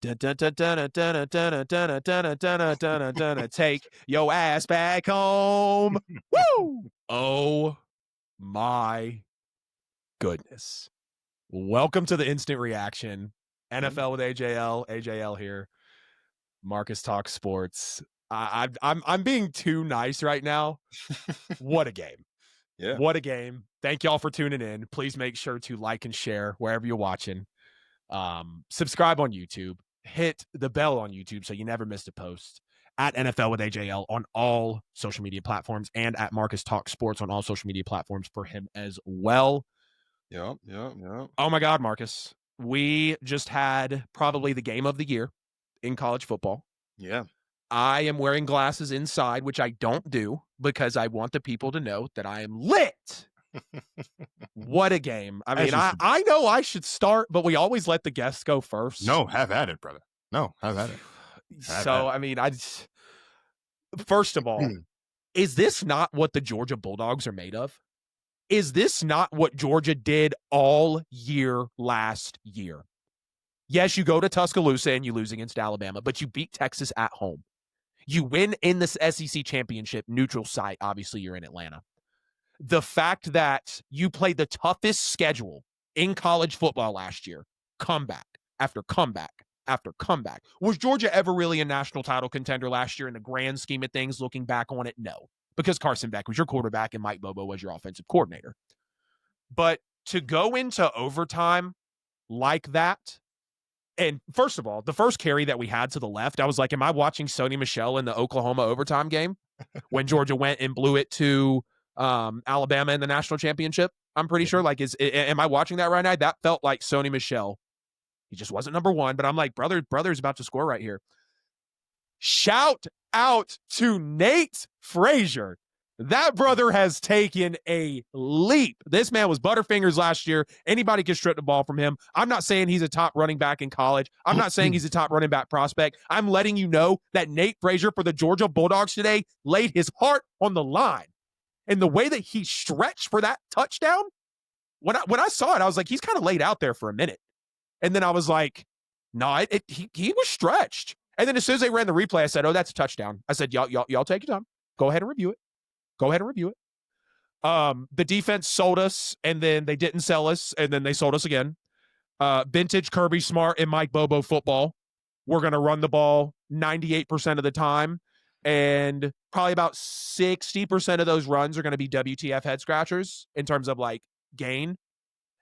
Take your ass back home. Woo! Oh my goodness. Welcome to the instant reaction. NFL with AJL. AJL here. Marcus Talk Sports. I'm being too nice right now. What a game. Yeah. What a game. Thank y'all for tuning in. Please make sure to like and share wherever you're watching. Subscribe on YouTube. Hit the bell on YouTube so you never miss a post. At NFL with AJL on all social media platforms, and at Marcus Talk Sports on all social media platforms for him as well. Yep. Oh my God, Marcus. We just had probably the game of the year in college football. Yeah. I am wearing glasses inside, which I don't do because I want the people to know that I am lit. What a game. I mean, I know I should start, but we always let the guests go first. No, have at it, brother. No, have at it. I mean, first of all, is this not what the Georgia Bulldogs are made of? Is this not what Georgia did all year last year? Yes, you go to Tuscaloosa and you lose against Alabama, but you beat Texas at home. You win in the SEC championship, neutral site. Obviously, you're in Atlanta. The fact that you played the toughest schedule in college football last year, comeback after comeback after comeback. Was Georgia ever really a national title contender last year in the grand scheme of things? Looking back on it, no, because Carson Beck was your quarterback and Mike Bobo was your offensive coordinator. But to go into overtime like that, and first of all, the first carry that we had to the left, I was like, am I watching Sony Michel in the Oklahoma overtime game when Georgia went and blew it to Alabama in the national championship? I'm pretty sure. Like, am I watching that right now? That felt like Sony Michel. He just wasn't number one, but I'm like, brother's about to score right here. Shout out to Nate Frazier. That brother has taken a leap. This man was Butterfingers last year. Anybody can strip the ball from him. I'm not saying he's a top running back in college. I'm not saying he's a top running back prospect. I'm letting you know that Nate Frazier for the Georgia Bulldogs today laid his heart on the line. And the way that he stretched for that touchdown, when I saw it, I was like, he's kind of laid out there for a minute. And then I was like, no, he was stretched. And then as soon as they ran the replay, I said, oh, that's a touchdown. I said, y'all take your time. Go ahead and review it. The defense sold us, and then they didn't sell us, and then they sold us again. Vintage Kirby Smart and Mike Bobo football. We're going to run the ball 98% of the time, and probably about 60% of those runs are going to be WTF head scratchers in terms of like gain.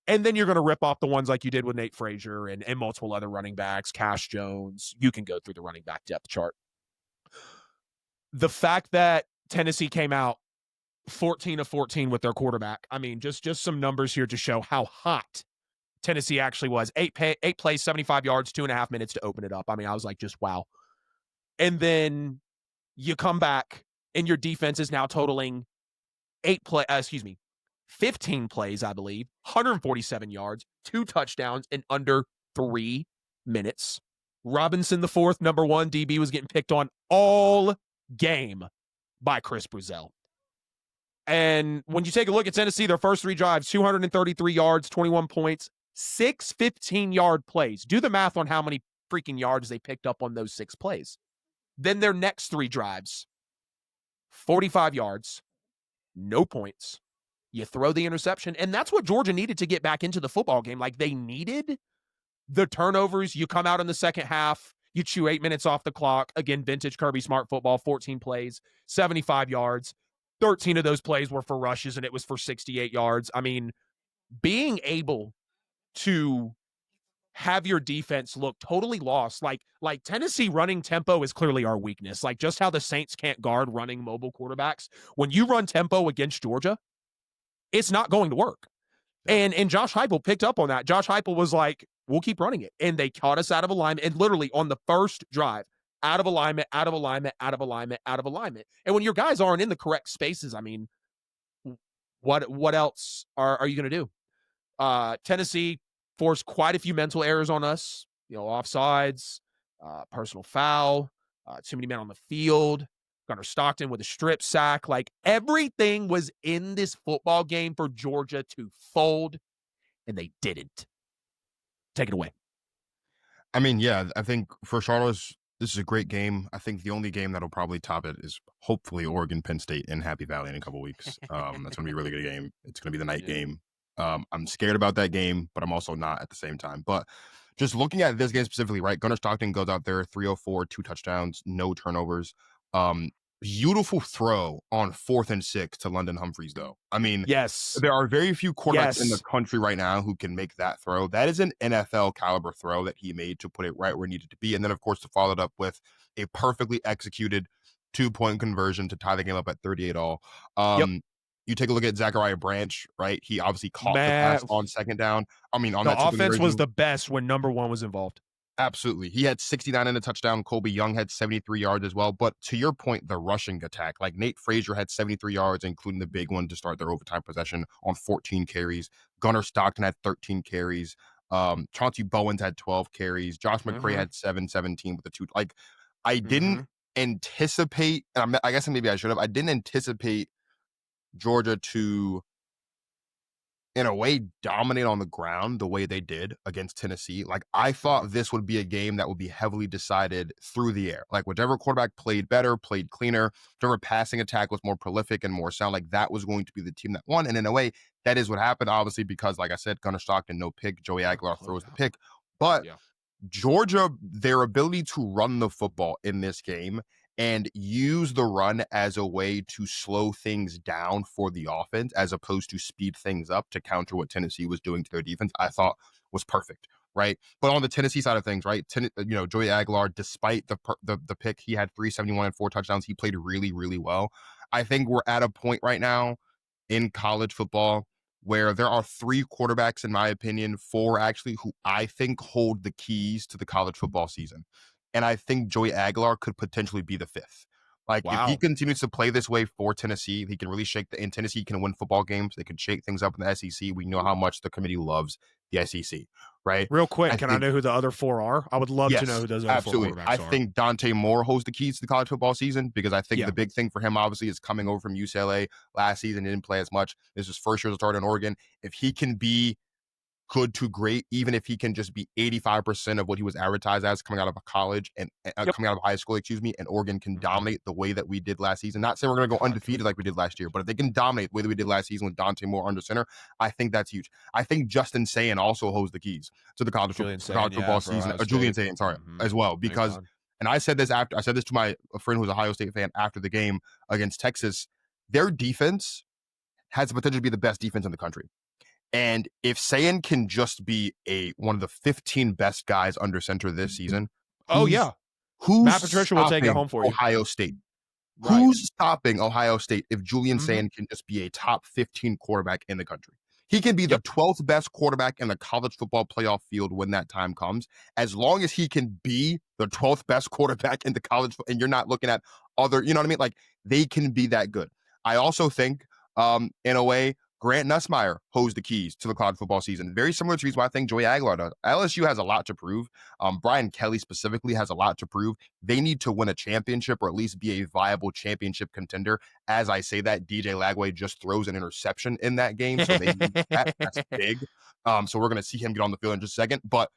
And then you're going to rip off the ones like you did with Nate Frazier and multiple other running backs, Cash Jones. You can go through the running back depth chart. The fact that Tennessee came out 14-14 with their quarterback. I mean, just some numbers here to show how hot Tennessee actually was. 8 plays, 75 yards, 2.5 minutes to open it up. I mean, I was like, just wow. And then you come back and your defense is now totaling 15 plays, I believe, 147 yards, 2 touchdowns in under 3 minutes. Robinson, the fourth, number one DB, was getting picked on all game by Chris Brazell. And when you take a look at Tennessee, their first 3 drives, 233 yards, 21 points, 6 15-yard plays. Do the math on how many freaking yards they picked up on those 6 plays. Then their next 3 drives, 45 yards, no points. You throw the interception, and that's what Georgia needed to get back into the football game. Like, they needed the turnovers. You come out in the second half, you chew 8 minutes off the clock. Again, vintage Kirby Smart football, 14 plays, 75 yards. 13 of those plays were for rushes, and it was for 68 yards. I mean, being able to have your defense look totally lost, like Tennessee running tempo is clearly our weakness. Like, just how the Saints can't guard running mobile quarterbacks. When you run tempo against Georgia, it's not going to work. And Josh Heupel picked up on that. Josh Heupel was like, we'll keep running it. And they caught us out of alignment. And literally on the first drive, out of alignment. And when your guys aren't in the correct spaces, I mean, what else are you going to do? Tennessee forced quite a few mental errors on us. Offsides, personal foul, too many men on the field. Gunnar Stockton with a strip sack. Like, everything was in this football game for Georgia to fold, and they didn't. Take it away. I mean, yeah, I think for Charlotte, this is a great game. I think the only game that'll probably top it is hopefully Oregon Penn State in Happy Valley in a couple weeks. That's going to be a really good game. It's going to be the night Yeah. game. I'm scared about that game, but I'm also not at the same time. But just looking at this game specifically, right? Gunnar Stockton goes out there, 304, 2 touchdowns, no turnovers. Beautiful throw on 4th and 6 to London Humphreys, though. I mean, Yes. there are very few quarterbacks in the Yes. country right now who can make that throw. That is an NFL caliber throw that he made to put it right where it needed to be. And then, of course, to follow it up with a perfectly executed 2-point conversion to tie the game up at 38 all. Yep. You take a look at Zachariah Branch, right? He obviously caught the Man, pass on second down. I mean, on the that two-point offense was conversion. the best when number one was involved. Absolutely. He had 69 in a touchdown. Colby Young had 73 yards as well. But to your point, the rushing attack, like Nate Frazier had 73 yards, including the big one to start their overtime possession on 14 carries. Gunnar Stockton had 13 carries. Chauncey Bowens had 12 carries. Josh McCray had 7-17 with the two. Like, I didn't anticipate, and I guess maybe I should have, I didn't anticipate Georgia to, in a way, dominate on the ground the way they did against Tennessee. Like, I thought this would be a game that would be heavily decided through the air. Like, whichever quarterback played better, played cleaner, whichever passing attack was more prolific and more sound, like that was going to be the team that won. And in a way, that is what happened, obviously, because, like I said, Gunnar Stockton, no pick. Joey Aguilar throws the pick. But Georgia, their ability to run the football in this game and use the run as a way to slow things down for the offense as opposed to speed things up to counter what Tennessee was doing to their defense, I thought was perfect, right? But on the Tennessee side of things, right, Joey Aguilar, despite the pick, he had 371 and 4 touchdowns. He played really, really well. I think we're at a point right now in college football where there are 3 quarterbacks, in my opinion, 4 actually, who I think hold the keys to the college football season. And I think Joey Aguilar could potentially be the 5th. Like, if he continues to play this way for Tennessee, he can really in Tennessee can win football games. They can shake things up in the SEC. We know how much the committee loves the SEC, right? Real quick, I know who the other 4 are? I would love to know who those other absolutely. 4 quarterbacks I are. think Dante Moore holds the keys to the college football season because I think the big thing for him, obviously, is coming over from UCLA last season. He didn't play as much. This is his first year as a starter in Oregon. If he can be good to great, even if he can just be 85% of what he was advertised as coming out of college and coming out of high school, and Oregon can dominate the way that we did last season. Not saying we're going to go undefeated like we did last year, but if they can dominate the way that we did last season with Dante Moore under center, I think that's huge. I think Justin Sayin also holds the keys to the college football season. Julian Sayin, sorry, as well, because, and I said this to my friend who's an Ohio State fan after the game against Texas, their defense has the potential to be the best defense in the country. And if Sayin can just be one of the 15 best guys under center this season, who's Matt Patricia will take it home for you. Ohio State. Right. Who's stopping Ohio State if Julian Sayin can just be a top 15 quarterback in the country? He can be the 12th best quarterback in the college football playoff field when that time comes. As long as he can be the 12th best quarterback in the college, and you're not looking at other, you know what I mean? Like, they can be that good. I also think, in a way, Grant Nussmeier holds the keys to the college football season. Very similar to the reason why I think Joey Aguilar does. LSU has a lot to prove. Brian Kelly specifically has a lot to prove. They need to win a championship or at least be a viable championship contender. As I say that, DJ Lagway just throws an interception in that game. So they need that. That's big. So we're going to see him get on the field in just a second. But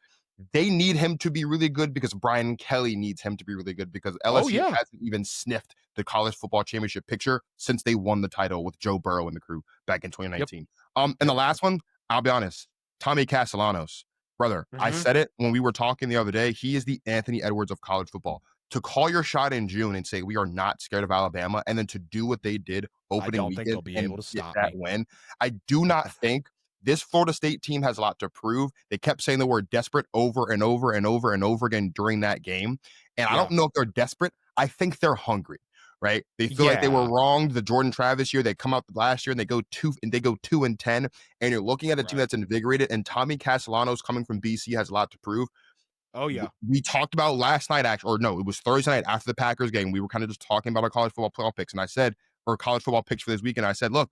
they need him to be really good because Brian Kelly needs him to be really good because LSU hasn't even sniffed the college football championship picture since they won the title with Joe Burrow and the crew back in 2019. And the last one, I'll be honest, Tommy Castellanos, brother, I said it when we were talking the other day. He is the Anthony Edwards of college football. To call your shot in June and say we are not scared of Alabama, and then to do what they did opening weekend think they'll be able to stop that win, I do not think. This Florida State team has a lot to prove. They kept saying the word desperate over and over and over and over again during that game. And I don't know if they're desperate. I think they're hungry, right? They feel like they were wronged the Jordan Travis year. They come out last year and they go 2-10. And you're looking at a team that's invigorated. And Tommy Castellanos coming from BC has a lot to prove. Oh, yeah. We talked about last night, actually, or no, it was Thursday night after the Packers game. We were kind of just talking about our college football playoff picks. And I said, or college football picks for this weekend, I said, look,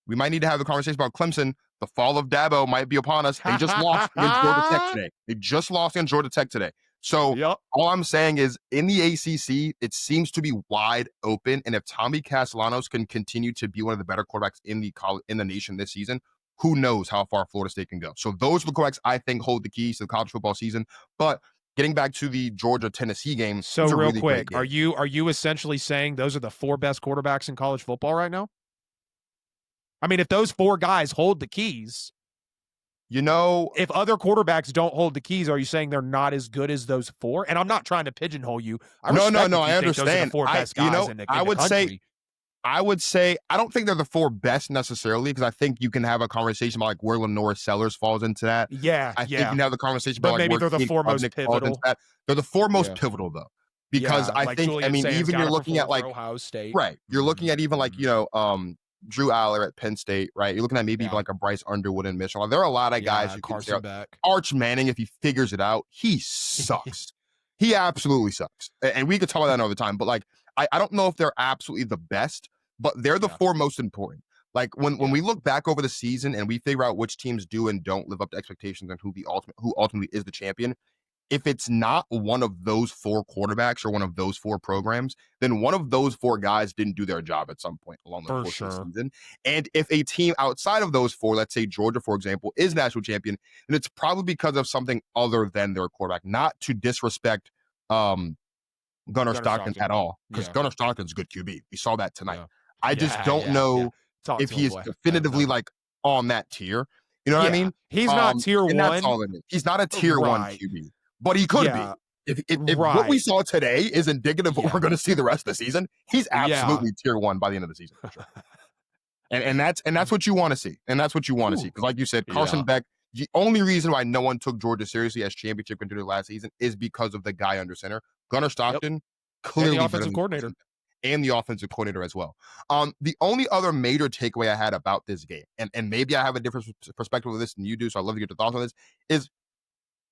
we might need to have a conversation about Clemson. The fall of Dabo might be upon us. They just lost against Georgia Tech today. They just lost against Georgia Tech today. So all I'm saying is in the ACC, it seems to be wide open. And if Tommy Castellanos can continue to be one of the better quarterbacks in the nation this season, who knows how far Florida State can go. So those are the quarterbacks I think hold the keys to the college football season. But getting back to the Georgia-Tennessee game. So real really quick, are you essentially saying those are the 4 best quarterbacks in college football right now? I mean, if those 4 guys hold the keys, if other quarterbacks don't hold the keys, are you saying they're not as good as those 4? And I'm not trying to pigeonhole you. I understand. Those are the 4 best guys in the country. I would say I don't think they're the 4 best necessarily, because I think you can have a conversation about like where Lenore Sellers falls into that. I think you can have the conversation but about maybe they're the 4 most pivotal. They're the 4 most pivotal though, because I think Julian even you're looking at like Ohio State, right? You're looking at even like Drew Aller at Penn State, right? You're looking at maybe even like a Bryce Underwood in Michigan. There are a lot of guys who Carson Beck. Arch Manning, if he figures it out, he sucks. He absolutely sucks, and we could talk about that another time. But like, I don't know if they're absolutely the best, but they're the 4 most important. Like when we look back over the season and we figure out which teams do and don't live up to expectations and who ultimately is the champion, if it's not one of those 4 quarterbacks or one of those 4 programs, then one of those 4 guys didn't do their job at some point along the course of the season. And if a team outside of those 4, let's say Georgia, for example, is national champion, then it's probably because of something other than their quarterback. Not to disrespect Gunnar Stockton at all, because Gunnar Stockton's a good QB. We saw that tonight. I just don't know if he is definitively like on that tier. You know what I mean? He's not tier 1. That's all it is. He's not a tier 1 QB, but he could be. If what we saw today is indicative of what we're going to see the rest of the season, he's absolutely tier 1 by the end of the season. For sure. and that's what you want to see. And that's what you want to see. Because like you said, Carson Beck, the only reason why no one took Georgia seriously as championship contender last season is because of the guy under center. Gunnar Stockton, clearly the offensive coordinator. And the offensive coordinator as well. The only other major takeaway I had about this game, and maybe I have a different perspective of this than you do, so I'd love to get your thoughts on this, is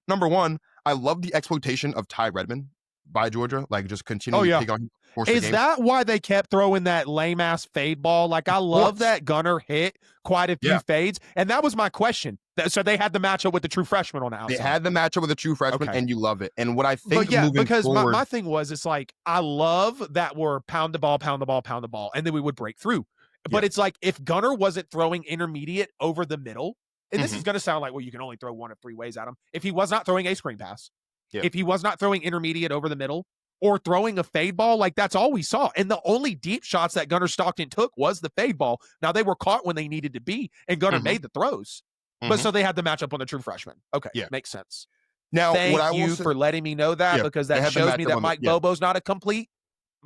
number 1, I love the exploitation of Ty Redmond by Georgia, like just continuing to pick on him. Is that why they kept throwing that lame ass fade ball? Like I love that Gunnar hit quite a few fades, and that was my question. So they had the matchup with the true freshman on the outside. They had the matchup with the true freshman, and you love it. And what I think, because forward, my thing was, it's like I love that we're pound the ball, and then we would break through. But it's like if Gunnar wasn't throwing intermediate over the middle, and this is going to sound like, well, you can only throw 1 of 3 ways at him. If he was not throwing a screen pass, if he was not throwing intermediate over the middle, or throwing a fade ball, like that's all we saw. And the only deep shots that Gunnar Stockton took was the fade ball. Now they were caught when they needed to be, and Gunnar made the throws. But so they had the matchup on the true freshman. Okay, makes sense. Now, thank you for letting me know that, because that shows me that Mike Bobo's not a complete.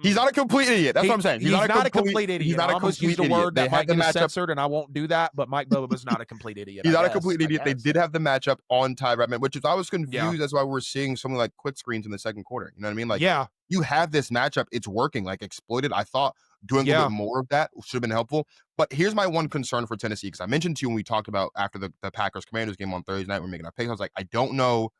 He's not a complete idiot. That's what I'm saying. He's not a complete idiot. He's not a complete idiot. I almost used a word that might get censored, and I won't do that. But Mike Bobo's not a complete idiot. He's not a complete idiot. They did have the matchup on Ty Redmond, which is I was confused. That's why we're seeing something like quick screens in the second quarter. You know what I mean? Like, you have this matchup. It's working. Like exploited. I thought doing a little bit more of that should have been helpful. But here's my one concern for Tennessee, because I mentioned to you when we talked about after the Packers Commanders game on Thursday night, we're making our picks. I was like, I don't know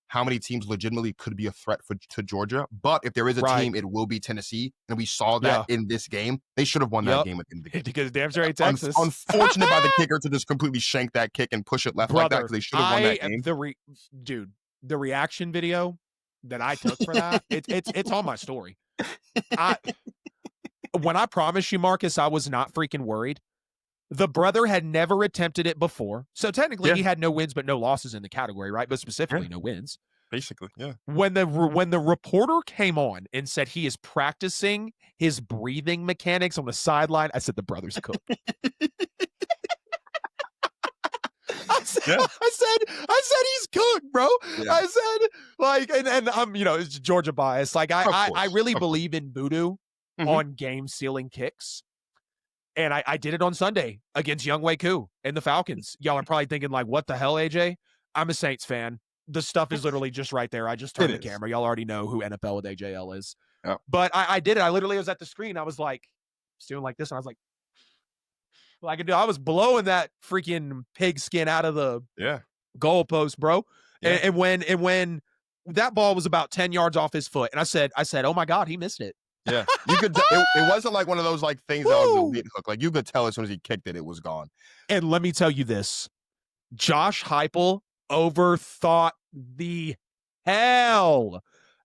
how many teams legitimately could be a threat to Georgia. But if there is a team, it will be Tennessee. And we saw that in this game. They should have won that game at the end of the game. Because damn straight Texas. Unfortunate by the kicker to just completely shank that kick and push it left like that, because they should have won that game. The reaction video that I took for that, it's on my story. When I promise you, Marcus, I was not freaking worried. The brother had never attempted it before. So technically he had no wins but no losses in the category, right? But specifically no wins. Basically, When the reporter came on and said he is practicing his breathing mechanics on the sideline, I said the brother's cooked. I said he's cooked, bro. I said, like, and I'm, it's Georgia bias. Like I really believe in voodoo on game sealing kicks. And I did it on Sunday against Younghoe Koo and the Falcons. Y'all are probably thinking, like, what the hell, AJ? I'm a Saints fan. The stuff is literally just right there. I just turned the camera. Y'all already know who NFL with AJL is. Yep. But I did it. I literally was at the screen. I was like, doing like this. And I was like, well, I could do. I was blowing that freaking pig skin out of the goalpost, bro. Yeah. And when that ball was about 10 yards off his foot, and I said, oh my God, he missed it. Yeah, you could. It wasn't like one of those like things that was a lead hook. Like you could tell as soon as he kicked it, it was gone. And let me tell you this: Josh Heupel overthought the hell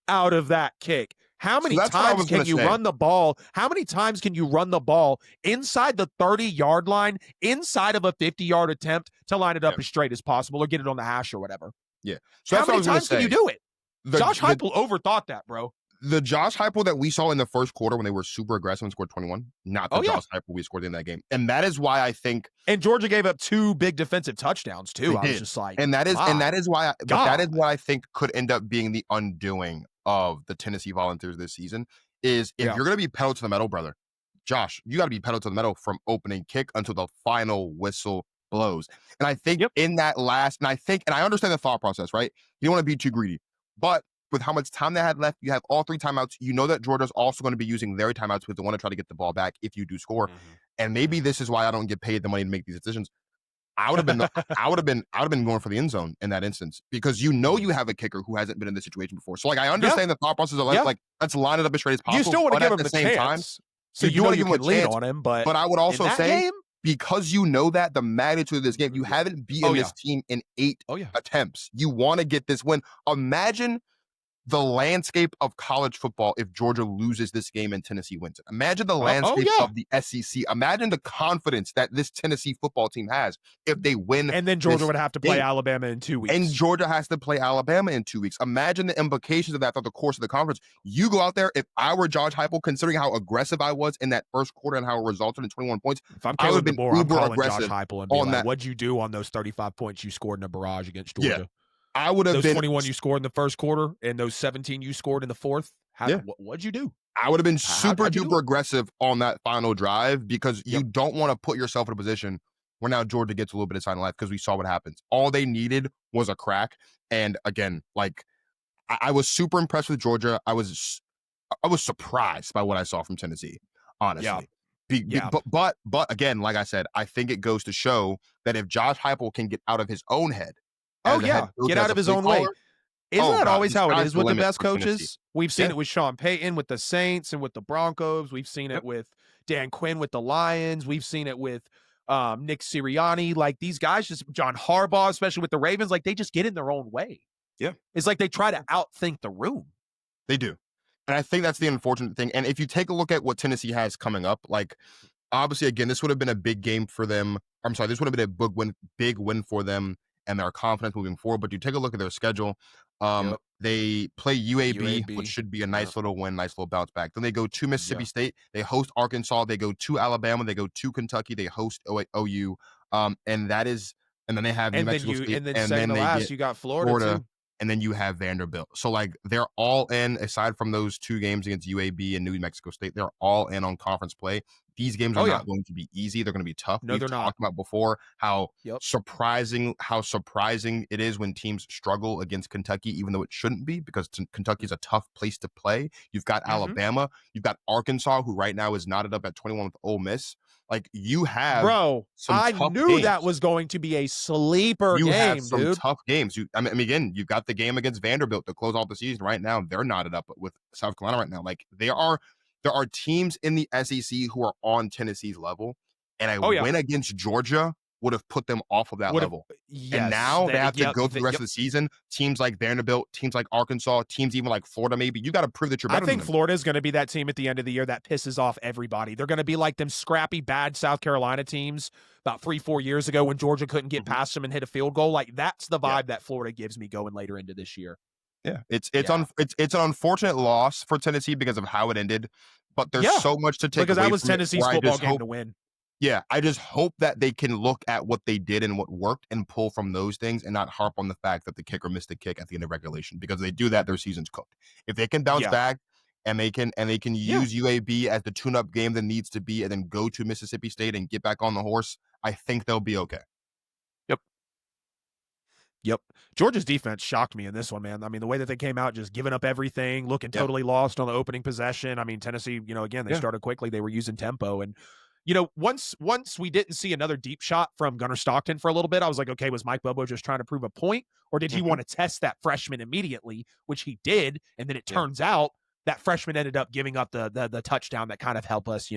out of that kick. How many times can you run the ball? How many times can you run the ball inside the 30-yard line, inside of a 50-yard attempt to line it up as straight as possible or get it on the hash or whatever? Yeah. So how many times can you do it? Josh Heupel overthought that, bro. The Josh Heupel that we saw in the first quarter when they were super aggressive and scored 21, not the Josh Heupel we scored in that game. And that is why I think. And Georgia gave up 2 big defensive touchdowns too. I was just like, and that is why that is what I think could end up being the undoing of the Tennessee Volunteers this season. Is if you're going to be pedal to the metal, brother, Josh, you got to be pedal to the metal from opening kick until the final whistle blows. And I think in that last, and I understand the thought process, right? You don't want to be too greedy, but with how much time they had left, you have all 3 timeouts. You know that Georgia's also going to be using their timeouts because they want to try to get the ball back if you do score. Mm-hmm. And maybe this is why I don't get paid the money to make these decisions. I would have been going for the end zone in that instance because you have a kicker who hasn't been in this situation before. So like I understand the thought process of like let's line it up as straight as possible. You still want to give him the same time. So you want to give him a lean on him, but I would also say because you know that the magnitude of this game, you haven't beaten this team in 8 attempts. You want to get this win. Imagine the landscape of college football if Georgia loses this game and Tennessee wins it. Imagine the landscape of the SEC. Imagine the confidence that this Tennessee football team has if they win. And then Georgia would have to play Alabama in 2 weeks. And Georgia has to play Alabama in 2 weeks. Imagine the implications of that throughout the course of the conference. You go out there, if I were Josh Heupel, considering how aggressive I was in that first quarter and how it resulted in 21 points, if I'm Caleb DeBoer, I'm calling Josh Heupel and be like, what'd you do on those 35 points you scored in a barrage against Georgia? Yeah. I would have been 21 you scored in the first quarter and those 17 you scored in the fourth. What'd you do? I would have been super duper aggressive on that final drive because you don't want to put yourself in a position where now Georgia gets a little bit of sign of life because we saw what happens. All they needed was a crack. And again, like I was super impressed with Georgia. I was surprised by what I saw from Tennessee, honestly. But again, like I said, I think it goes to show that if Josh Heupel can get out of his own head. Get out of his own way. Isn't that always how it is with the best coaches? We've seen it with Sean Payton with the Saints and with the Broncos. We've seen it with Dan Quinn with the Lions. We've seen it with Nick Sirianni. Like these guys, just John Harbaugh, especially with the Ravens, like they just get in their own way. Yeah. It's like they try to outthink the room. They do. And I think that's the unfortunate thing. And if you take a look at what Tennessee has coming up, like obviously, again, this would have been a big game for them. I'm sorry, this would have been a big win for them and their confidence moving forward. But you take a look at their schedule. They play UAB, which should be a nice little win, nice little bounce back. Then they go to Mississippi State. They host Arkansas. They go to Alabama. They go to Kentucky. They host OU. And then they have New Mexico State. And then you got Florida too. And then you have Vanderbilt. So like they're all in, aside from those 2 games against UAB and New Mexico State, they're all in on conference play. These games are not going to be easy. They're going to be tough. No, they're not. We've talked about before how surprising it is when teams struggle against Kentucky, even though it shouldn't be, because Kentucky is a tough place to play. You've got Alabama. You've got Arkansas, who right now is knotted up at 21 with Ole Miss. Like you have, I knew games. That was going to be a sleeper game, You have some dude. tough games. Again, you've got the game against Vanderbilt to close off the season. Right now, they're knotted up with South Carolina right now. Like there are teams in the SEC who are on Tennessee's level, and a win against Georgia would have put them off of that level. Yes, and now they have to go through the rest of the season. Teams like Vanderbilt, teams like Arkansas, teams even like Florida, maybe. You got to prove that you're better than them. Florida is going to be that team at the end of the year that pisses off everybody. They're going to be like them scrappy, bad South Carolina teams about 3-4 years ago when Georgia couldn't get past them and hit a field goal. Like that's the vibe that Florida gives me going later into this year. Yeah, it's an unfortunate loss for Tennessee because of how it ended, but there's so much to take away from it. Because that was Tennessee's football game to win. Yeah, I just hope that they can look at what they did and what worked and pull from those things and not harp on the fact that the kicker missed a kick at the end of regulation, because if they do that, their season's cooked. If they can bounce back and they can use UAB as the tune-up game that needs to be and then go to Mississippi State and get back on the horse, I think they'll be okay. Yep. Georgia's defense shocked me in this one, man. I mean, the way that they came out, just giving up everything, looking totally lost on the opening possession. I mean, Tennessee, again, they started quickly. They were using tempo. And, once we didn't see another deep shot from Gunnar Stockton for a little bit, I was like, okay, was Mike Bobo just trying to prove a point? Or did he want to test that freshman immediately, which he did? And then it turns out that freshman ended up giving up the touchdown that kind of helped us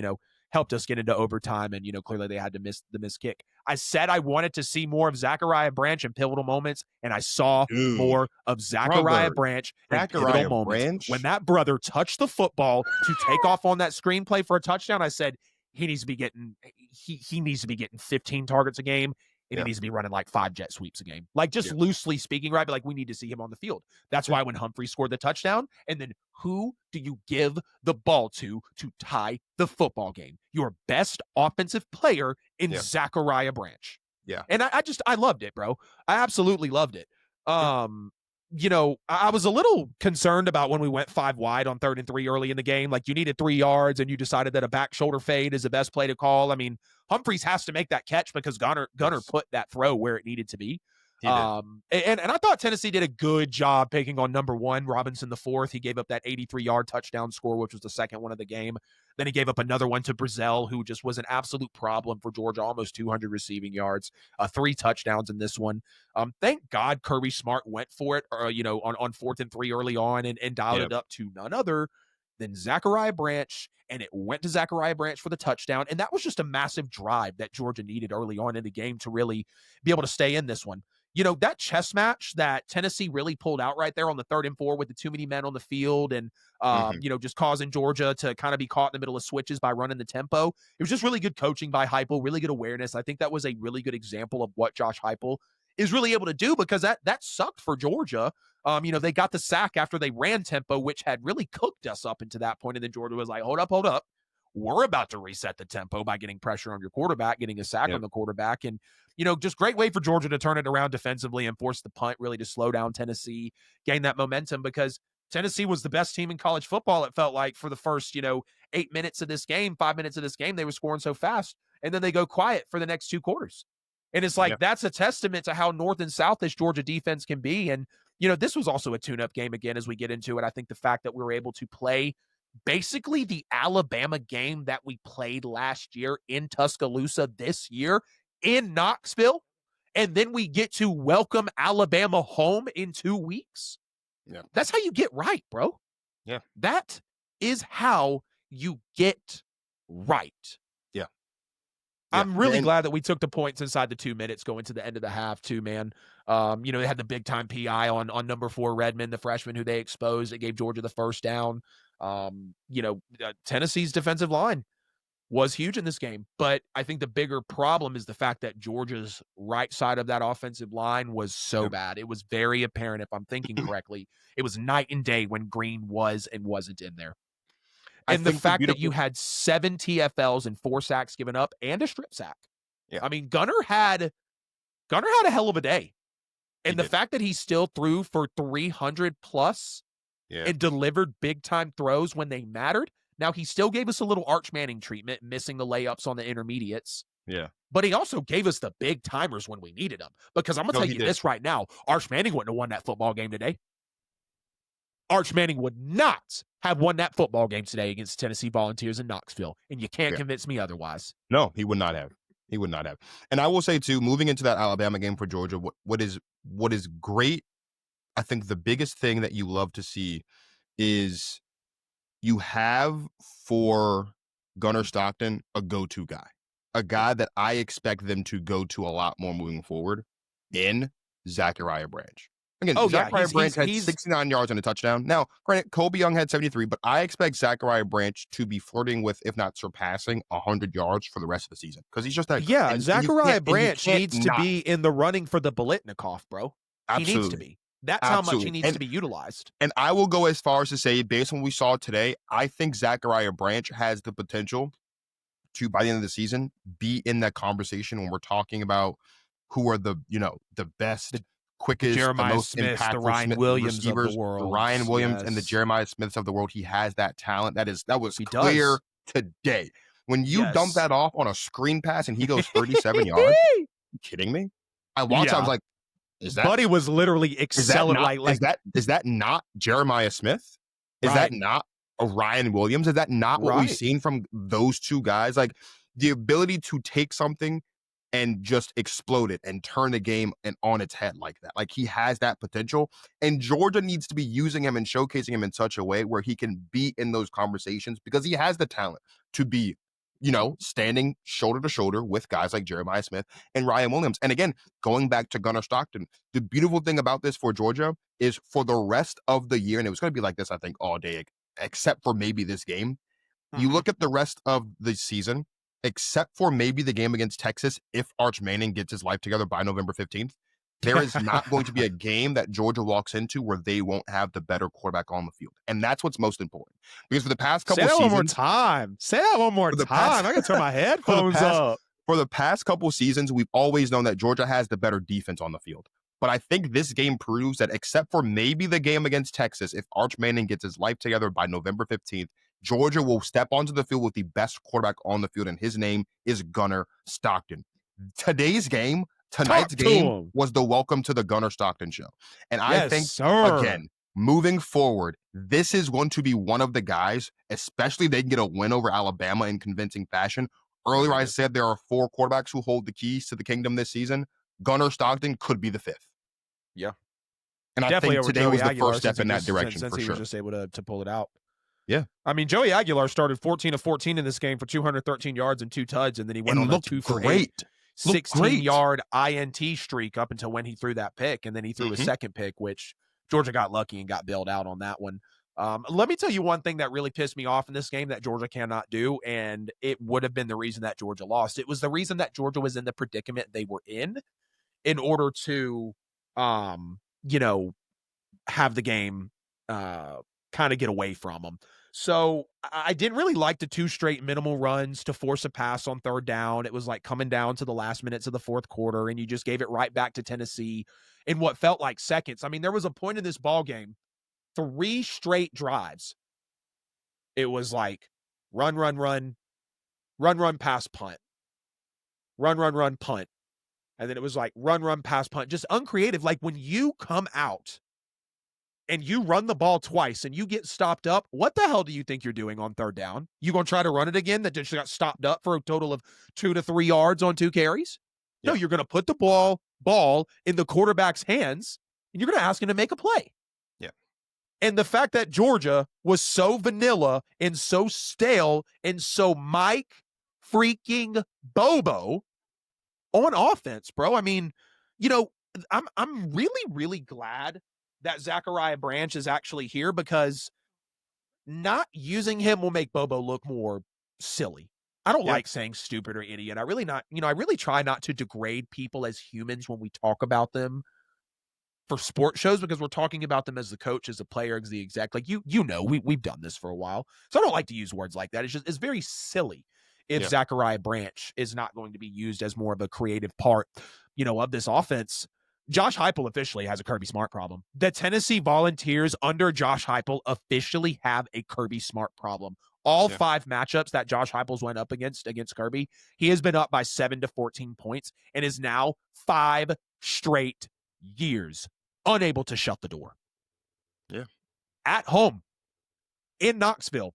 get into overtime. And, clearly they had to miss the missed kick. I said I wanted to see more of Zachariah Branch in pivotal moments, and I saw more of Zachariah Branch in pivotal moments. When that brother touched the football to take off on that screenplay for a touchdown, I said he needs to be getting 15 targets a game. and Yeah. he needs to be running like 5 jet sweeps a game. Like, just Yeah. loosely speaking, right? But like, we need to see him on the field. That's why when Humphrey scored the touchdown, and then who do you give the ball to tie the football game? Your best offensive player in Zachariah Branch. Yeah. And I loved it, bro. I absolutely loved it. I was a little concerned about when we went 5 wide on 3rd and 3 early in the game. Like, you needed 3 yards and you decided that a back shoulder fade is the best play to call. I mean, Humphreys has to make that catch because Gunner put that throw where it needed to be. And I thought Tennessee did a good job picking on number 1, Robinson the fourth. He gave up that 83-yard touchdown score, which was the second one of the game. Then he gave up another one to Brazzell, who just was an absolute problem for Georgia, almost 200 receiving yards, 3 touchdowns in this one. Thank God Kirby Smart went for it, on 4th and 3 early on and dialed it up to none other than Zachariah Branch, and it went to Zachariah Branch for the touchdown. And that was just a massive drive that Georgia needed early on in the game to really be able to stay in this one. That chess match that Tennessee really pulled out right there on the 3rd and 4 with the too many men on the field and, just causing Georgia to kind of be caught in the middle of switches by running the tempo. It was just really good coaching by Heupel, really good awareness. I think that was a really good example of what Josh Heupel is really able to do, because that sucked for Georgia. They got the sack after they ran tempo, which had really cooked us up into that point. And then Georgia was like, hold up. We're about to reset the tempo by getting pressure on your quarterback, getting a sack on the quarterback. And, just great way for Georgia to turn it around defensively and force the punt, really to slow down Tennessee, gain that momentum, because Tennessee was the best team in college football, it felt like, for the first, 8 minutes of this game, 5 minutes of this game. They were scoring so fast, and then they go quiet for the next 2 quarters. And it's like, that's a testament to how north and south this Georgia defense can be. And, this was also a tune-up game again as we get into it. I think the fact that we were able to play basically the Alabama game that we played last year in Tuscaloosa this year in Knoxville, and then we get to welcome Alabama home in 2 weeks. Yeah. That's how you get right, bro. Yeah. That is how you get right. Yeah. I'm really glad that we took the points inside the 2 minutes going to the end of the half too, man. They had the big time PI on number 4 Redmond, the freshman who they exposed. It gave Georgia the first down. Tennessee's defensive line was huge in this game, but I think the bigger problem is the fact that Georgia's right side of that offensive line was so bad. It was very apparent, if I'm thinking correctly. It was night and day when Green was and wasn't in there. And the fact that you had 7 TFLs and 4 sacks given up and a strip sack. Yeah. I mean, Gunner had a hell of a day. And the fact that he still threw for 300 plus and delivered big time throws when they mattered. Now, he still gave us a little Arch Manning treatment, missing the layups on the intermediates. Yeah. But he also gave us the big timers when we needed them. Because I'm going to tell you this right now, Arch Manning wouldn't have won that football game today. Arch Manning would not have won that football game today against Tennessee Volunteers in Knoxville. And you can't convince me otherwise. No, he would not have. He would not have. And I will say, too, moving into that Alabama game for Georgia, what is great, I think the biggest thing that you love to see is you have for Gunner Stockton a go-to guy, a guy that I expect them to go to a lot more moving forward in Zachariah Branch. Again, Zachariah Branch had 69 yards and a touchdown. Now, granted, Colby Young had 73, but I expect Zachariah Branch to be flirting with, if not surpassing, 100 yards for the rest of the season, because he's just that. Yeah, Zachariah Branch needs to be in the running for the Biletnikoff, bro. Absolutely. He needs to be. That's how much he needs to be utilized. And I will go as far as to say, based on what we saw today, I think Zachariah Branch has the potential to, by the end of the season, be in that conversation when we're talking about who are the best, quickest, Jeremiah the most Smith, impactful the Ryan Williams receivers, of the world. the Ryan Williams and the Jeremiah Smiths of the world. He has that talent. That was clear today. When you dump that off on a screen pass and he goes 37 yards, are you kidding me? I watched. I was like, Buddy was literally accelerating. Is that not Jeremiah Smith? Is that not a Ryan Williams? Is that not what we've seen from those two guys? Like, the ability to take something and just explode it and turn the game on its head like that. Like, he has that potential, and Georgia needs to be using him and showcasing him in such a way where he can be in those conversations, because he has the talent to be, standing shoulder to shoulder with guys like Jeremiah Smith and Ryan Williams. And again, going back to Gunner Stockton, the beautiful thing about this for Georgia is for the rest of the year, and it was going to be like this, I think, all day, except for maybe this game. You look at the rest of the season, except for maybe the game against Texas, if Arch Manning gets his life together by November 15th, there is not going to be a game that Georgia walks into where they won't have the better quarterback on the field. And that's what's most important. Because for the past couple Say that seasons, one more time. Say that one more time. I can turn my headphones up. For the past couple seasons, we've always known that Georgia has the better defense on the field. But I think this game proves that except for maybe the game against Texas, if Arch Manning gets his life together by November 15th, Georgia will step onto the field with the best quarterback on the field, and his name is Gunnar Stockton. Tonight's game was the welcome to the Gunnar Stockton show. And I think, again, moving forward, this is going to be one of the guys, especially if they can get a win over Alabama in convincing fashion. Earlier, I said there are 4 quarterbacks who hold the keys to the kingdom this season. Gunnar Stockton could be the 5th. Yeah. And definitely I think today was the first step in that direction since for he sure. was just able to pull it out. Yeah. I mean, Joey Aguilar started 14 of 14 in this game for 213 yards and 2 TDs, and then he went on a 2 for 8, 16-yard INT streak up until when he threw that pick, and then he threw a second pick, which Georgia got lucky and got bailed out on that one. Let me tell you one thing that really pissed me off in this game that Georgia cannot do, and it would have been the reason that Georgia lost. It was the reason that Georgia was in the predicament they were in order to, have the game kind of get away from them. So I didn't really like the 2 straight minimal runs to force a pass on 3rd down. It was like coming down to the last minutes of the 4th quarter, and you just gave it right back to Tennessee in what felt like seconds. I mean, there was a point in this ball game, 3 straight drives. It was like run, pass, punt. Run, punt. And then it was like run, pass, punt. Just uncreative. Like when you come out and you run the ball twice and you get stopped up, what the hell do you think you're doing on 3rd down? You going to try to run it again that just got stopped up for a total of 2 to 3 yards on 2 carries? Yeah. No, you're going to put the ball in the quarterback's hands, and you're going to ask him to make a play. Yeah. And the fact that Georgia was so vanilla and so stale and so Mike freaking Bobo on offense, bro. I mean, I'm really, really glad that Zachariah Branch is actually here, because not using him will make Bobo look more silly. I don't like saying stupid or idiot. I really try not to degrade people as humans when we talk about them for sports shows, because we're talking about them as the coach, as the player, as the exec. Like, we've done this for a while. So I don't like to use words like that. It's very silly if Zachariah Branch is not going to be used as more of a creative part, of this offense. Josh Heupel officially has a Kirby Smart problem. The Tennessee Volunteers under Josh Heupel officially have a Kirby Smart problem. All 5 matchups that Josh Heupel's went up against Kirby, he has been up by 7 to 14 points and is now 5 straight years unable to shut the door. Yeah. At home in Knoxville,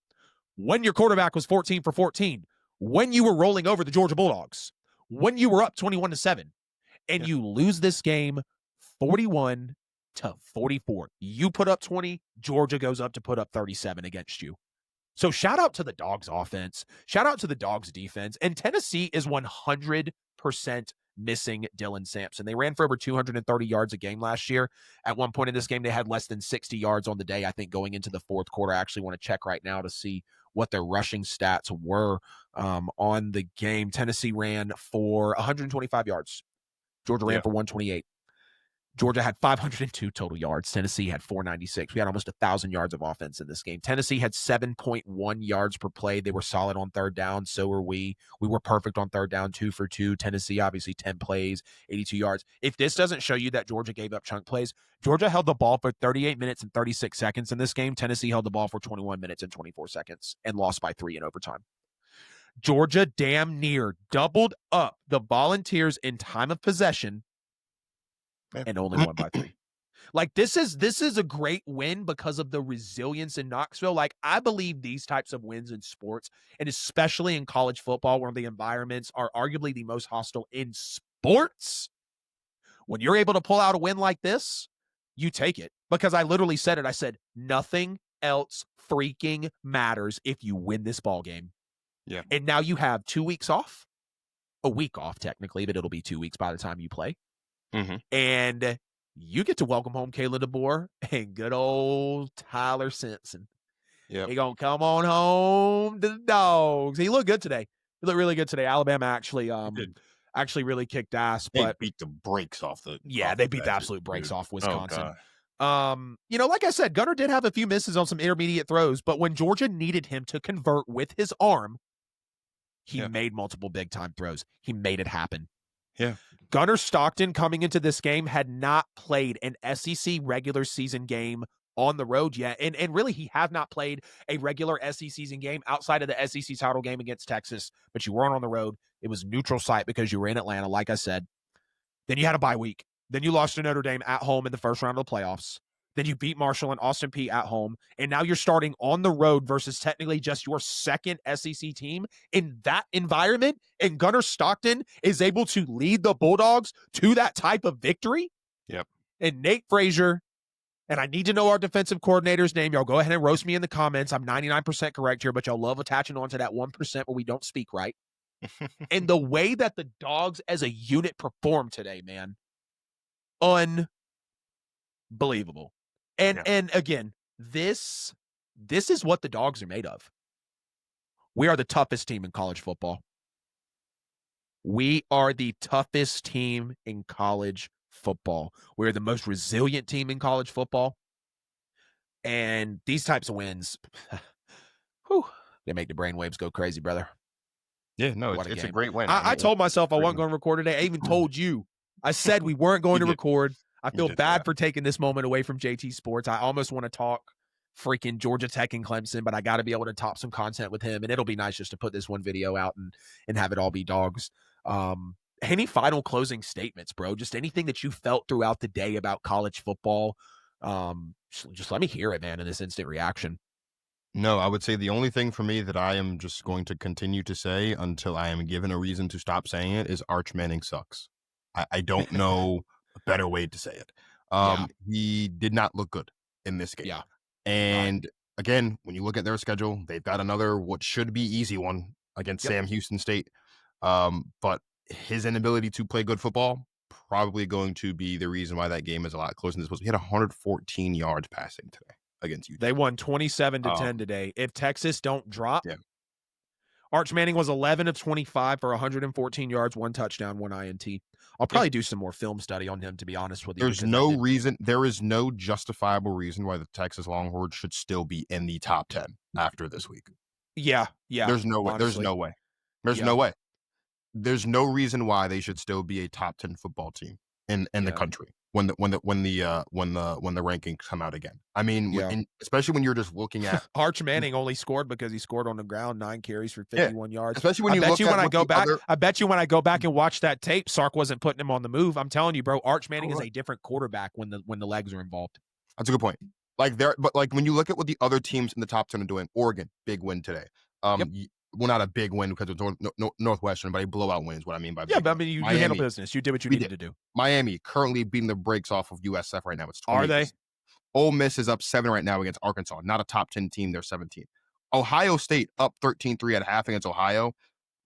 when your quarterback was 14 for 14, when you were rolling over the Georgia Bulldogs, when you were up 21-7, and you lose this game 41 to 44. You put up 20, Georgia goes up to put up 37 against you. So shout out to the Dogs offense. Shout out to the Dogs defense. And Tennessee is 100% missing Dylan Sampson. They ran for over 230 yards a game last year. At one point in this game, they had less than 60 yards on the day, I think, going into the 4th quarter. I actually want to check right now to see what their rushing stats were on the game. Tennessee ran for 125 yards. Georgia ran for 128. Georgia had 502 total yards. Tennessee had 496. We had almost 1,000 yards of offense in this game. Tennessee had 7.1 yards per play. They were solid on 3rd down. So were we. We were perfect on 3rd down, 2 for 2. Tennessee, obviously, 10 plays, 82 yards. If this doesn't show you that Georgia gave up chunk plays, Georgia held the ball for 38 minutes and 36 seconds in this game. Tennessee held the ball for 21 minutes and 24 seconds and lost by 3 in overtime. Georgia damn near doubled up the Volunteers in time of possession and only won by 3. Like, this is a great win because of the resilience in Knoxville. Like, I believe these types of wins in sports, and especially in college football, where the environments are arguably the most hostile in sports, when you're able to pull out a win like this, you take it. Because I literally said it. I said, nothing else freaking matters if you win this ball game. Yeah. And now you have 2 weeks off, a week off technically, but it'll be 2 weeks by the time you play. And you get to welcome home Kalen DeBoer and good old Tyler Simpson. Yeah. He going to come on home to the Dogs. He looked good today. He looked really good today. Alabama actually did. actually really kicked ass, They but beat the brakes off the yeah, off they the beat the Badgers, absolute brakes dude. off Oh, Wisconsin. God. Like I said, Gunnar did have a few misses on some intermediate throws, but when Georgia needed him to convert with his arm, he made multiple big time throws. He made it happen. Yeah. Gunnar Stockton coming into this game had not played an SEC regular season game on the road yet. And really, he has not played a regular SEC season game outside of the SEC title game against Texas, but you weren't on the road. It was neutral site because you were in Atlanta, like I said. Then you had a bye week. Then you lost to Notre Dame at home in the first round of the playoffs. Then you beat Marshall and Austin Peay at home. And now you're starting on the road versus technically just your second SEC team in that environment. And Gunnar Stockton is able to lead the Bulldogs to that type of victory. Yep. And Nate Frazier, and I need to know our defensive coordinator's name. Y'all go ahead and roast me in the comments. I'm 99% correct here, but y'all love attaching on to that 1% where we don't speak right. And the way that the Dogs as a unit performed today, man, unbelievable. And again, this is what the Dogs are made of. We are the toughest team in college football. We are the toughest team in college football. We're the most resilient team in college football. And these types of wins, they make the brainwaves go crazy, brother. Yeah, no, it's a great win. I told myself I wasn't going to record today. I even told you. I said we weren't going to record. I feel bad for taking this moment away from JT Sports. I almost want to talk freaking Georgia Tech and Clemson, but I got to be able to top some content with him, and it'll be nice just to put this one video out and have it all be Dogs. Any final closing statements, bro? Just anything that you felt throughout the day about college football. Just let me hear it, man, in this instant reaction. No, I would say the only thing for me that I am just going to continue to say until I am given a reason to stop saying it is Arch Manning sucks. I don't know a better way to say it. He did not look good in this game. Yeah. And again, when you look at their schedule, they've got another what should be easy one against Sam Houston State. But his inability to play good football probably going to be the reason why that game is a lot closer than this was. He had 114 yards passing today against Utah. They won 27-10 today. If Texas don't drop, Arch Manning was 11 of 25 for 114 yards, 1 touchdown, 1 INT. I'll probably do some more film study on him, to be honest with you. There is no justifiable reason why the Texas Longhorns should still be in the top 10 after this week. Yeah. There's no way. There's no way. There's no way. There's no reason why they should still be a top 10 football team in the country when the rankings come out again. I mean, especially when you're just looking at Arch Manning only scored because he scored on the ground, 9 carries for 51 yards. Especially when I bet you when I go back and watch that tape, Sark wasn't putting him on the move. I'm telling you, bro, Arch Manning is a different quarterback when the legs are involved. That's a good point. But when you look at what the other teams in the top 10 are doing, Oregon, big win today. Well, not a big win because it's Northwestern, but a blowout win is what I mean by big. Yeah, but I mean, you handle business. You did what you needed to do. Miami currently beating the brakes off of USF right now. It's 20. Are they? Ole Miss is up 7 right now against Arkansas. Not a top 10 team. They're 17. Ohio State up 13-3 at half against Ohio. A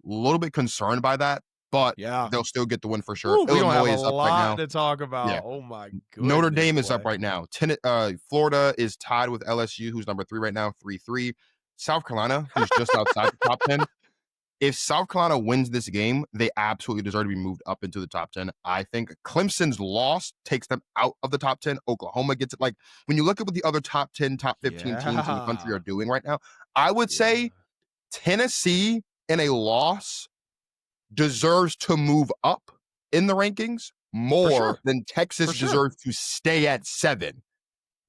little bit concerned by that, but they'll still get the win for sure. Illinois is up right now. To talk about. Yeah. Oh my goodness. Notre Dame is up right now. Florida is tied with LSU, who's number 3 right now, 3-3. South Carolina, who's just outside the top 10. If South Carolina wins this game, they absolutely deserve to be moved up into the top 10. I think Clemson's loss takes them out of the top 10. Oklahoma gets it. Like, when you look at what the other top 10, top 15 teams in the country are doing right now, I would say Tennessee in a loss deserves to move up in the rankings more than Texas deserves to stay at 7.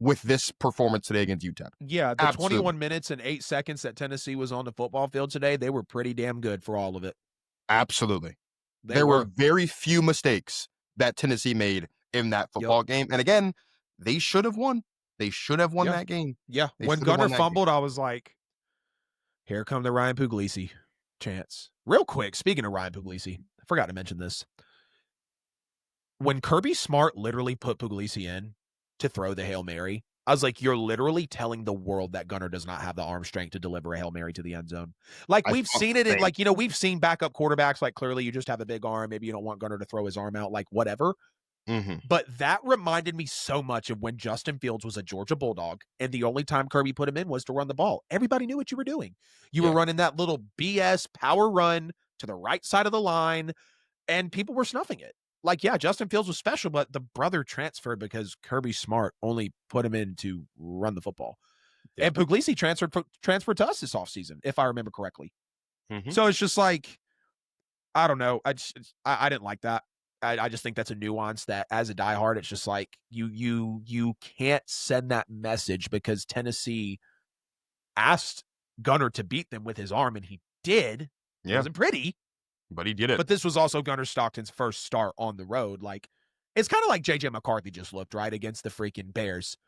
With this performance today against UTEP. Yeah, the 21 minutes and 8 seconds that Tennessee was on the football field today, they were pretty damn good for all of it. Absolutely. There were very few mistakes that Tennessee made in that football game. And again, they should have won. They should have won that game. Yeah. When Gunnar fumbled, I was like, here come the Ryan Puglisi chance. Real quick, speaking of Ryan Puglisi, I forgot to mention this. When Kirby Smart literally put Puglisi in to throw the Hail Mary, I was like, you're literally telling the world that Gunnar does not have the arm strength to deliver a Hail Mary to the end zone. Like, we've seen it in, we've seen backup quarterbacks, like, clearly you just have a big arm. Maybe you don't want Gunnar to throw his arm out, like, whatever. But that reminded me so much of when Justin Fields was a Georgia Bulldog, and the only time Kirby put him in was to run the ball. Everybody knew what you were doing. You were running that little BS power run to the right side of the line, and people were snuffing it. Like, yeah, Justin Fields was special, but the brother transferred because Kirby Smart only put him in to run the football. Yeah. And Puglisi transferred to us this offseason, if I remember correctly. Mhm. So it's just like, I don't know. I didn't like that. I just think that's a nuance that, as a diehard, it's just like you can't send that message because Tennessee asked Gunner to beat them with his arm, and he did. It Yeah. wasn't pretty, But he did it. but this was also Gunner Stockton's first start on the road. Like, it's kind of like JJ McCarthy just looked, right, against the freaking Bears.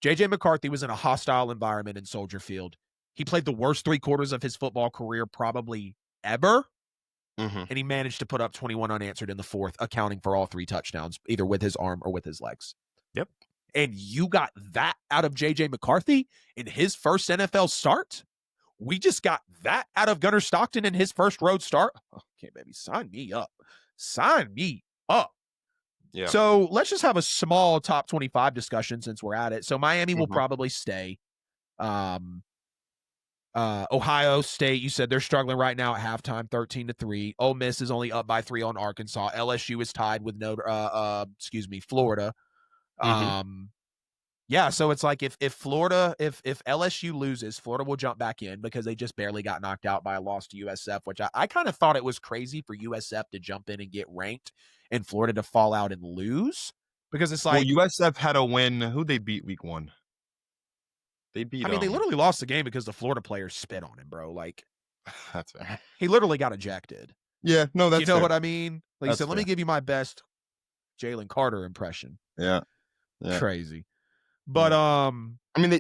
JJ McCarthy was in a hostile environment in Soldier Field. He played the worst 3 quarters of his football career probably ever. Mhm. And he managed to put up 21 unanswered in the fourth, accounting for all 3 touchdowns, either with his arm or with his legs. Yep. And you got that out of JJ McCarthy in his first NFL start? We just got that out of Gunner Stockton in his first road start? Okay, baby, sign me up. Sign me up. Yeah. So let's just have a small top 25 discussion since we're at it. So Miami will Mhm. probably stay. Ohio State, you said they're struggling right now at halftime, 13-3. Ole Miss is only up by 3 on Arkansas. LSU is tied with Florida. Mhm. Yeah, so it's like if LSU loses, Florida will jump back in because they just barely got knocked out by a loss to USF, which I kind of thought it was crazy for USF to jump in and get ranked and Florida to fall out and lose, because it's like, Well, USF had a win. Who they beat week 1? They beat, I mean, they literally lost the game because the Florida players spit on him, bro. Like, that's fair. he literally got ejected. Yeah, no, that's You know fair. what I mean? Like, he That's said, let me fair. give you my best Jalen Carter impression. Yeah. Yeah. Crazy. But I mean,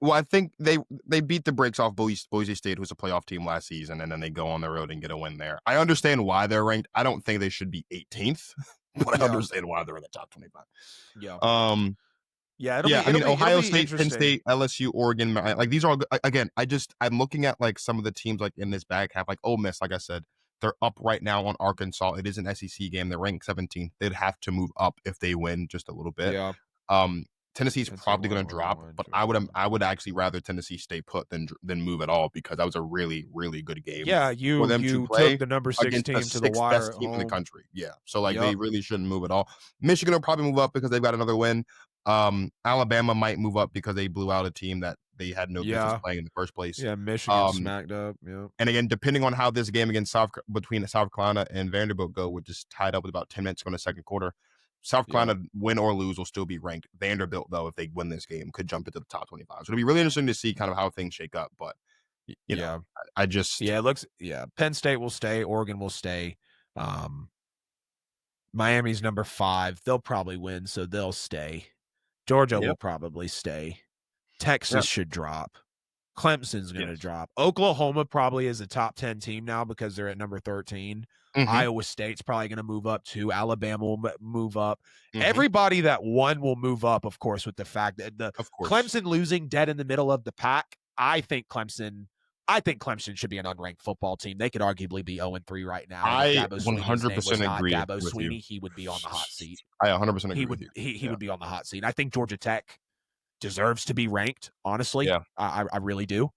I think they beat the brakes off Boise State, who's a playoff team last season, and then they go on the road and get a win there. I understand why they're ranked. I don't think they should be 18th, but I understand why they're in the top 25. Yeah. Yeah, It'll I mean, Ohio be State, Penn interesting. State, LSU, Oregon, like these are all, again, I'm looking at like some of the teams like in this bag half, like Ole Miss, like I said, they're up right now on Arkansas. It is an SEC game. They're ranked 17th. They'd have to move up if they win just a little bit. Yeah. Tennessee's probably going to drop, but I would actually rather Tennessee stay put than move at all, because that was a really, really good game. Yeah, for them to you play took the number 6 against team the to the 6th wire best at team in the home. country. Yeah, so like Yep. they really shouldn't move at all. Michigan will probably move up because they've got another win. Alabama might move up because they blew out a team that they had no business playing in the first place. Yeah, Michigan smacked up. Yeah. And again, depending on how this game against between South Carolina and Vanderbilt go, we're just tied up with about 10 minutes to go in the second quarter. South Carolina, win or lose, will still be ranked. Vanderbilt, though, if they win this game, could jump into the top 25. So it'll be really interesting to see kind of how things shake up. But you know, I just it looks Penn State will stay. Oregon will stay. Miami's number 5. They'll probably win, so they'll stay. Georgia will probably stay. Texas should drop. Clemson's going to drop. Oklahoma probably is a top 10 team now because they're at number 13. Iowa State's probably going to move up too. Alabama will move up. Everybody that won will move up, of course, with the fact that Clemson losing dead in the middle of the pack. I think Clemson should be an unranked football team. They could arguably be 0-3 right now. I 100% agree. Dabo Swinney, he would be on the hot seat. I 100% agree with you. He would be on the hot seat. I think Georgia Tech deserves to be ranked, honestly. Yeah. I really do.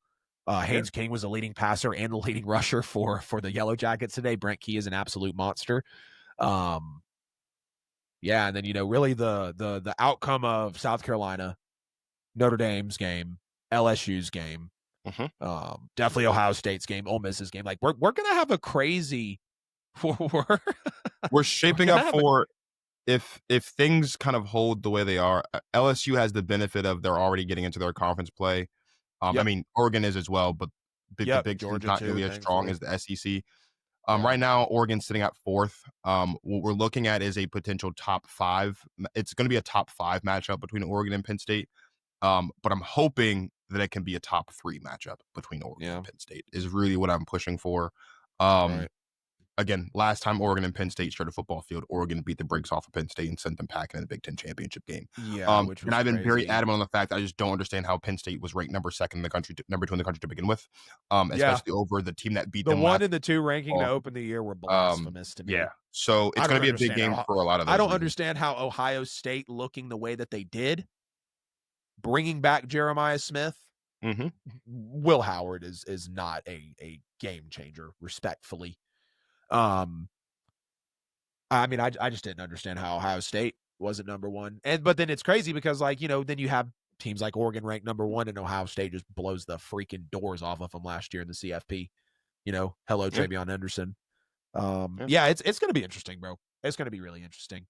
Haynes King was the leading passer and the leading rusher for the Yellow Jackets today. Brent Key is an absolute monster. And then really the outcome of South Carolina, Notre Dame's game, LSU's game, definitely Ohio State's game, Ole Miss's game. Like we're gonna have a crazy. We're shaping up for. If things kind of hold the way they are, LSU has the benefit of they're already getting into their conference play. I mean, Oregon is as well, but the Big Ten's not nearly as strong as the SEC. Right now, Oregon's sitting at 4th. What we're looking at is a potential top 5. It's going to be a top 5 matchup between Oregon and Penn State. But I'm hoping that it can be a top 3 matchup between Oregon and Penn State is really what I'm pushing for. Again, last time Oregon and Penn State shared a football field, Oregon beat the brakes off of Penn State and sent them packing in the Big Ten championship game. And I've been very adamant on the fact that I just don't understand how Penn State was ranked number 2 in the country, number 2 in the country to begin with, especially over the team that beat them. The 1 and the 2 ranking to open the year were blasphemous to me. Yeah, so it's going to be a big game for a lot of those. I don't understand how Ohio State, looking the way that they did, bringing back Jeremiah Smith. Will Howard is not a game changer, respectfully. I mean, I just didn't understand how Ohio State wasn't number one. But then it's crazy because, like, then you have teams like Oregon ranked number one, and Ohio State just blows the freaking doors off of them last year in the CFP. Hello, Travion Henderson. Yeah, it's going to be interesting, bro. It's going to be really interesting.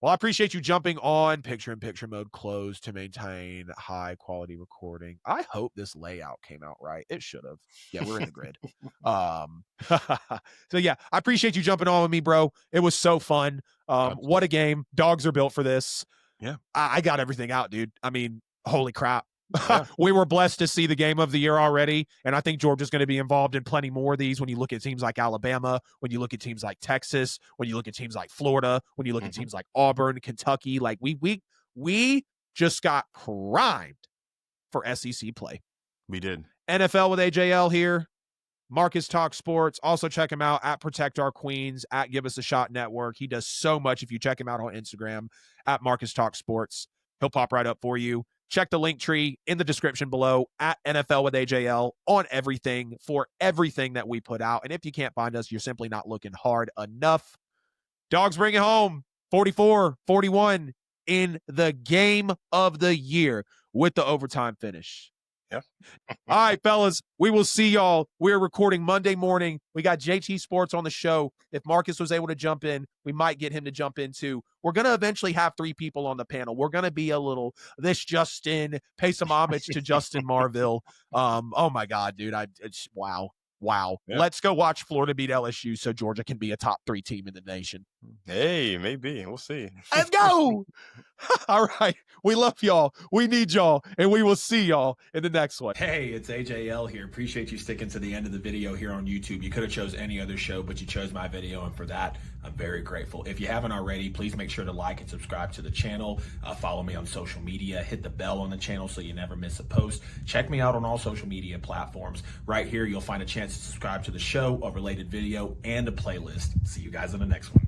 Well, I appreciate you jumping on picture-in-picture mode closed to maintain high-quality recording. I hope this layout came out right. It should have. Yeah, we're in the grid. So, yeah, I appreciate you jumping on with me, bro. It was so fun. What a game. Dogs are built for this. Yeah. I got everything out, dude. I mean, holy crap. Yeah. We were blessed to see the game of the year already, and I think Georgia's going to be involved in plenty more of these when you look at teams like Alabama, when you look at teams like Texas, when you look at teams like Florida, when you look at teams like Auburn, Kentucky. Like, we just got primed for SEC play. We did. NFL with AJL here. Marcus Talk Sports. Also check him out at Protect Our Queens, at Give Us a Shot Network. He does so much. If you check him out on Instagram, at Marcus Talk Sports, he'll pop right up for you. Check the link tree in the description below at NFL with AJL on everything for everything that we put out. And if you can't find us, you're simply not looking hard enough. Dogs bring it home 44-41 in the game of the year with the overtime finish. Yeah. All right, fellas, we will see y'all. We're recording Monday morning. We got JT Sports on the show. If Marcus was able to jump in, we might get him to jump in too. We're going to eventually have 3 people on the panel. We're going to be a little, this Justin, pay some homage to Justin Marville. Oh my God, dude. Wow. Yeah. Let's go watch Florida beat LSU so Georgia can be a top 3 team in the nation. Hey, maybe. We'll see. Let's go. All right. We love y'all. We need y'all. And we will see y'all in the next one. Hey, it's AJL here. Appreciate you sticking to the end of the video here on YouTube. You could have chose any other show, but you chose my video. And for that, I'm very grateful. If you haven't already, please make sure to like and subscribe to the channel. Follow me on social media. Hit the bell on the channel so you never miss a post. Check me out on all social media platforms. Right here, you'll find a chance to subscribe to the show, a related video, and a playlist. See you guys in the next one.